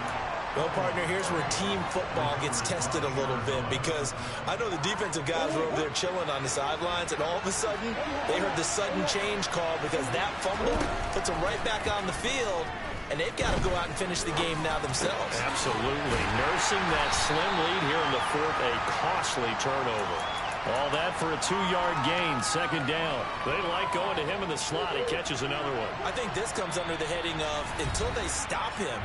Well, partner, here's where team football gets tested a little bit, because I know the defensive guys were over there chilling on the sidelines, and all of a sudden, they heard the sudden change call because that fumble puts them right back on the field, and they've got to go out and finish the game now themselves. Absolutely. Nursing that slim lead here in the 4th, a costly turnover. All that for a 2-yard gain, second down. They like going to him in the slot. He catches another one. I think this comes under the heading of, until they stop him,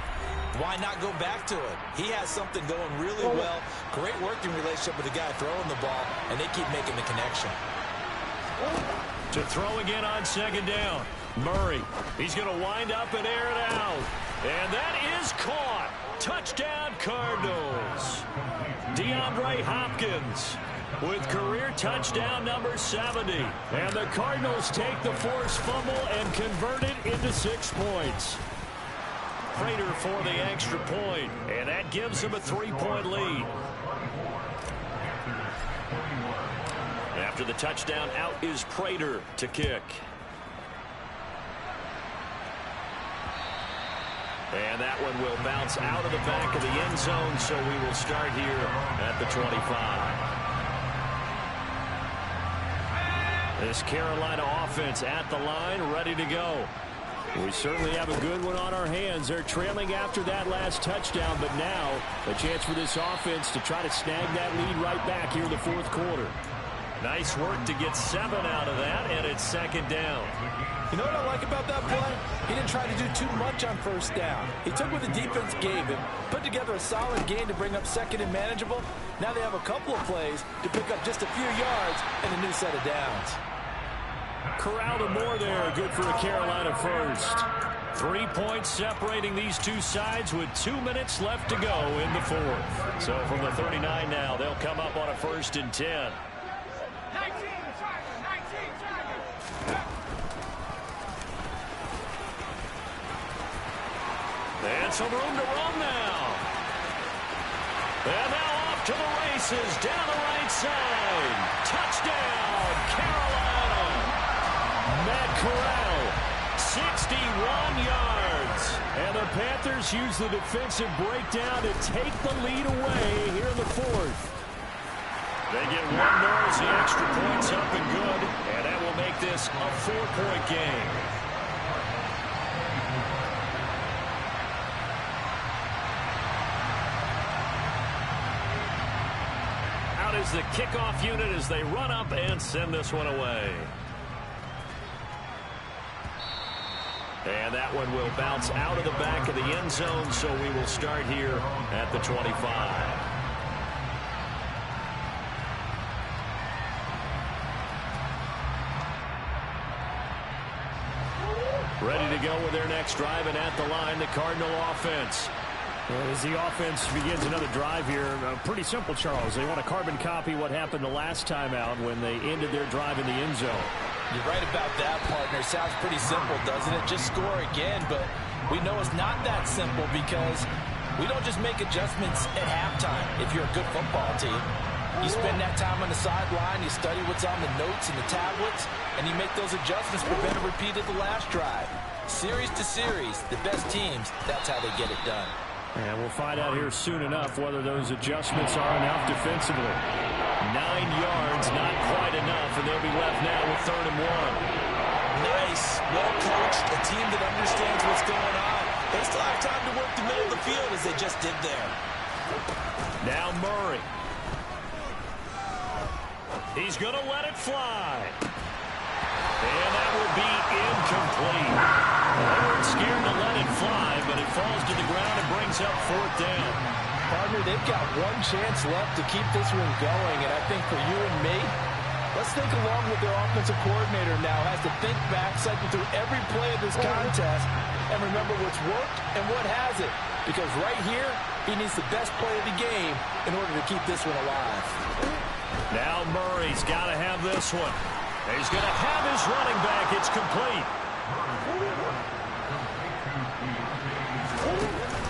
why not go back to it? He has something going really well. Great working relationship with the guy throwing the ball, and they keep making the connection. To throw again on second down. Murray. He's going to wind up and air it out. And that is caught. Touchdown, Cardinals. DeAndre Hopkins with career touchdown number 70. And the Cardinals take the forced fumble and convert it into 6 points. Prater for the extra point, and that gives him a 3-point lead. After the touchdown, out is Prater to kick. And that one will bounce out of the back of the end zone, so we will start here at the 25. This Carolina offense at the line, ready to go. We certainly have a good one on our hands. They're trailing after that last touchdown, but now a chance for this offense to try to snag that lead right back here in the fourth quarter. Nice work to get 7 out of that, and it's second down. You know what I like about that play? He didn't try to do too much on first down. He took what the defense gave him, put together a solid game to bring up second and manageable. Now they have a couple of plays to pick up just a few yards and a new set of downs. Corral to Moore there, good for a Carolina first. 3 points separating these two sides with 2 minutes left to go in the fourth. So from the 39 now, they'll come up on a 1st and 10. And some room to run now. And now off to the races down the right side. Touchdown, Carolina. Matt Corral, 61 yards. And the Panthers use the defensive breakdown to take the lead away here in the fourth. They get one more as the extra point's up and good. And that will make this a 4-point game. Out is the kickoff unit as they run up and send this one away. And that one will bounce out of the back of the end zone, so we will start here at the 25. Ready to go with their next drive, and at the line, the Cardinal offense. As the offense begins another drive here, pretty simple, Charles. They want to carbon copy what happened the last time out when they ended their drive in the end zone. You're right about that, partner. Sounds pretty simple, doesn't it? Just score again, but we know it's not that simple because we don't just make adjustments at halftime if you're a good football team. You spend that time on the sideline, you study what's on the notes and the tablets, and you make those adjustments, prevent a repeat of the last drive. Series to series, the best teams, that's how they get it done. And we'll find out here soon enough whether those adjustments are enough defensively. 9 yards, not quite enough, and they'll be left now with 3rd and 1. Nice, well coached, a team that understands what's going on. They still have time to work the middle of the field as they just did there. Now Murray. He's going to let it fly. And that will be incomplete. They weren't scared to let it fly, but it falls to the ground and brings up 4th down. Partner, they've got one chance left to keep this one going, and I think for you and me, let's think along with their offensive coordinator now has to think back, cycle through every play of this contest, and remember what's worked and what hasn't. Because right here, he needs the best play of the game in order to keep this one alive. Now Murray's got to have this one. He's going to have his running back. It's complete.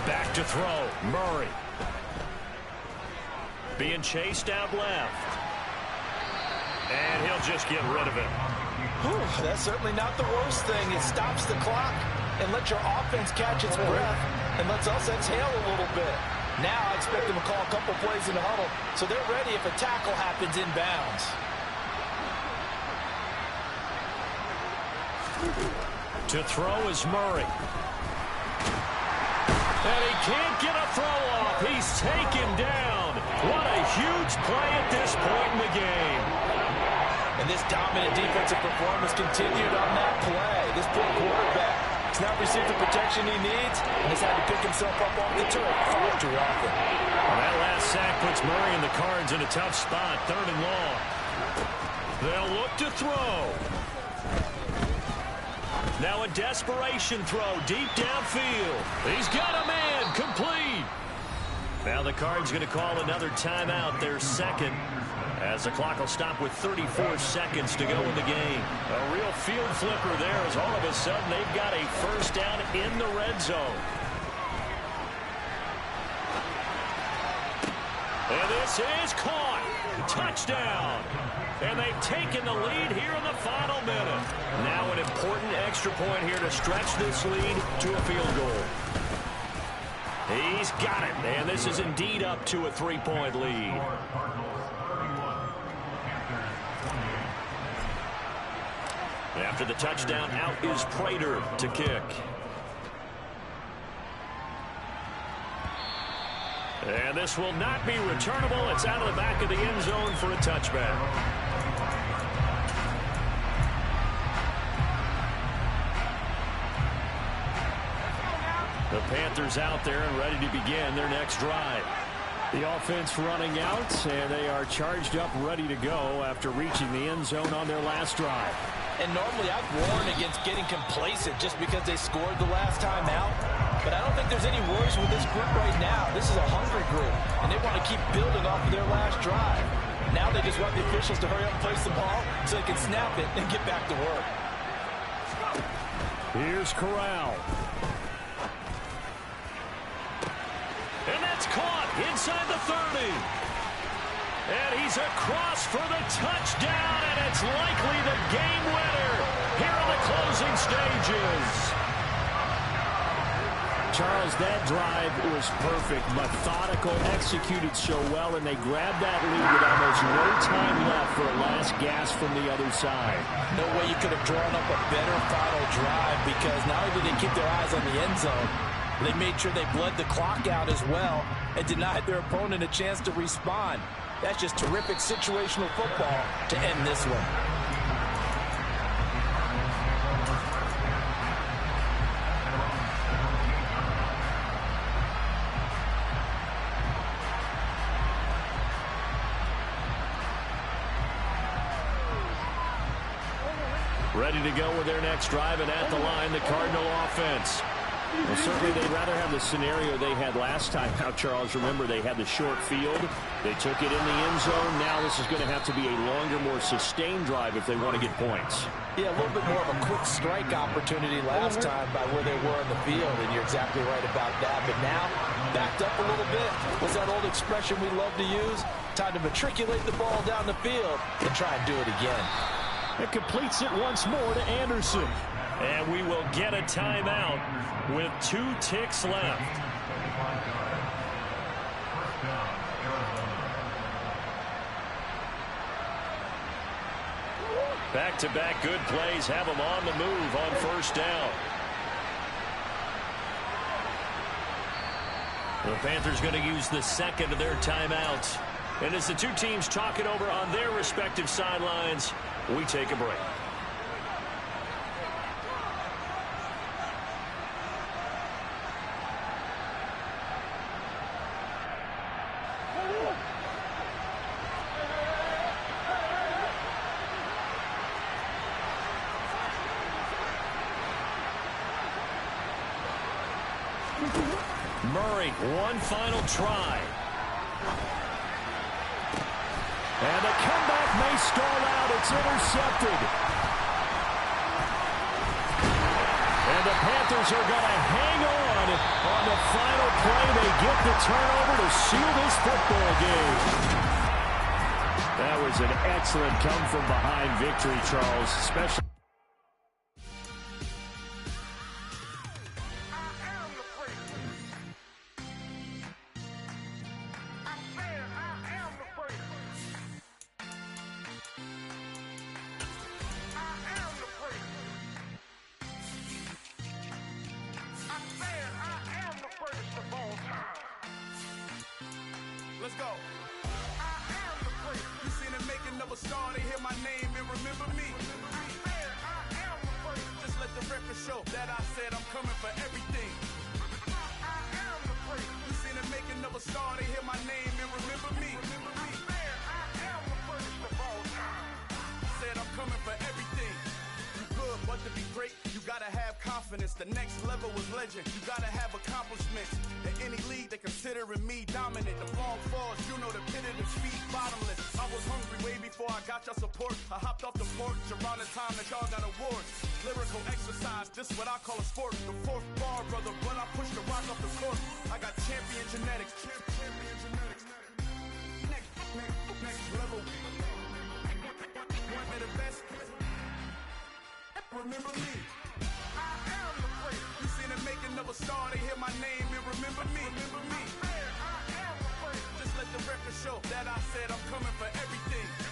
Back to throw. Murray. Being chased out left. And he'll just get rid of it. Whew, that's certainly not the worst thing. It stops the clock and lets your offense catch its breath and lets us exhale a little bit. Now I expect them to call a couple plays in the huddle so they're ready if a tackle happens inbounds. To throw is Murray. And he can't get a throw off. He's taken down. What a huge play at this point in the game. And this dominant defensive performance continued on that play. This poor quarterback has not received the protection he needs and has had to pick himself up off the turf far too often. Well, that last sack puts Murray and the Cards in a tough spot. 3rd and long. They'll look to throw. Now a desperation throw deep downfield. He's got a man. Complete. Now the Cards going to call another timeout, their second, as the clock will stop with 34 seconds to go in the game. A real field flipper there as all of a sudden they've got a 1st down in the red zone. And this is caught. Touchdown. And they've taken the lead here in the final minute. Now an important extra point here to stretch this lead to a field goal. He's got it, and this is indeed up to a 3-point lead. After the touchdown, out is Prater to kick. And this will not be returnable. It's out of the back of the end zone for a touchback. The Panthers out there and ready to begin their next drive. The offense running out, and they are charged up, ready to go after reaching the end zone on their last drive. And normally I've warned against getting complacent just because they scored the last time out. But I don't think there's any worries with this group right now. This is a hungry group, and they want to keep building off of their last drive. Now they just want the officials to hurry up and place the ball so they can snap it and get back to work. Here's Corral. And that's caught inside the 30. And he's across for the touchdown, and it's likely the game winner here in the closing stages. Charles, that drive was perfect, methodical, executed so well, and they grabbed that lead with almost no time left for a last gasp from the other side. No way you could have drawn up a better final drive, because not only did they keep their eyes on the end zone, they made sure they bled the clock out as well and denied their opponent a chance to respond. That's just terrific situational football to end this one. Ready to go with their next drive, and at the line, the Cardinal offense. Well, certainly they'd rather have the scenario they had last time out, Charles. Remember, they had the short field. They took it in the end zone. Now this is going to have to be a longer, more sustained drive if they want to get points. Yeah, a little bit more of a quick strike opportunity last time by where they were in the field, and you're exactly right about that. But now, backed up a little bit. What's that old expression we love to use? Time to matriculate the ball down the field and try and do it again. It completes it once more to Anderson. And we will get a timeout with 2 ticks left. Back-to-back good plays have them on the move on first down. The Panthers going to use the second of their timeouts. And as the two teams talk it over on their respective sidelines, we take a break. Murray, one final try. And the comeback may stall out. It's intercepted. And the Panthers are going to hang on the final play. They get the turnover to seal this football game. That was an excellent come-from-behind victory, Charles, especially. Let's go. I am the prince. You seen it making of a star. They hear my name and remember me. I am the prince. Just let the record show that I said I'm coming for everything. I am the prince. You seen it making of a star. They hear my name and remember me. I am the prince of all time. Said I'm coming for everything. You good, but to be great, you gotta have confidence. The next level was legend. You gotta have accomplishments. In any league, they considering me dominant. The long falls, you know the pit of defeat, bottomless. I was hungry way before I got your support. I hopped off the porch around the time that y'all got awards. Lyrical exercise, this what I call a sport. The fourth bar, brother, when I push the rock off the court. I got champion genetics. Champion genetics. Next level. One of the best. Remember me. I am the prince. You seen it making thinking of a star, they hear my name and remember me. Just let the record show that I said I'm coming for everything.